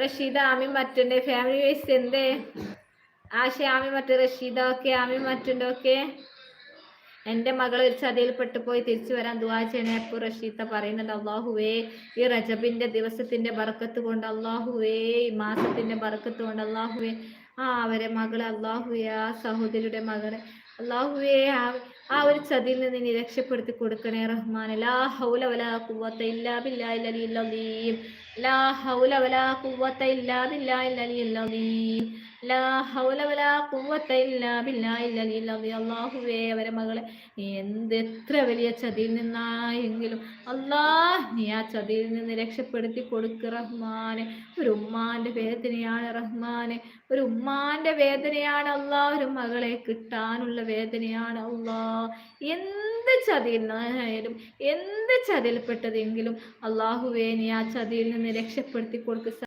Rasheeda Ami മറ്റുണ്ട് family vice എന്തേ ആശ ആമി മറ്റ് Rasheeda okay Ami മറ്റുണ്ട് okay. എൻ്റെ മകൾ ഒരു ചതിയിൽപ്പെട്ടു പോയി തിരിച്ചു വരാൻ ദുആ ചെയ്യണേ. അപ്പോൾ റഷീദ പറയുന്നുണ്ട്, അള്ളാഹുവേ ഈ റജബിന്റെ ദിവസത്തിന്റെ ബർക്കത്ത് കൊണ്ട്, അള്ളാഹുവേ ഈ മാസത്തിന്റെ ബർക്കത്ത് കൊണ്ട്, അള്ളാഹുവേ അവരെ മകളെ, അള്ളാഹുവേ ആ സഹോദരിയുടെ മകളെ, അള്ളാഹുവേ ആ ഒരു ചതിയിൽ നിന്ന് നീ രക്ഷപ്പെടുത്തി കൊടുക്കണേ റഹ്മാൻ. ലാ ഹൗല വലാ ഖുവത ഇല്ലാ ബില്ലാഹിൽ അലിയിൽ അലീം. ലാ ഹൗല വലാ ഖുവത ഇല്ലാ ബില്ലാഹിൽ അലിയിൽ അലീം. ലാ ഹൗല വലാ ഖുവത ഇല്ലാ ബില്ലാഹിൽ അലിയിൽ അലീം. അല്ലാഹുവേ അവരെ മകളെ എത്ര വലിയ ചതിയിൽ നിന്നായെങ്കിലും നീ ആ ചതിയിൽ നിന്ന് രക്ഷപ്പെടുത്തി കൊടുക്ക് റഹ്മാനെ. ഒരു ഉമ്മാന്റെ വേദനയാണ് റഹ്മാനെ, ഒരു ഉമ്മാന്റെ വേദനയാണ് ഒരു മകളെ കിട്ടാനുള്ള വേദനയാണ് എന്ത് ചതിയിൽ നിന്നായാലും എന്ത് ചതിയിൽപ്പെട്ടതെങ്കിലും അള്ളാഹുവേ നീ ആ ചതിയിൽ നിന്ന് രക്ഷപ്പെടുത്തി കൊടുക്ക്.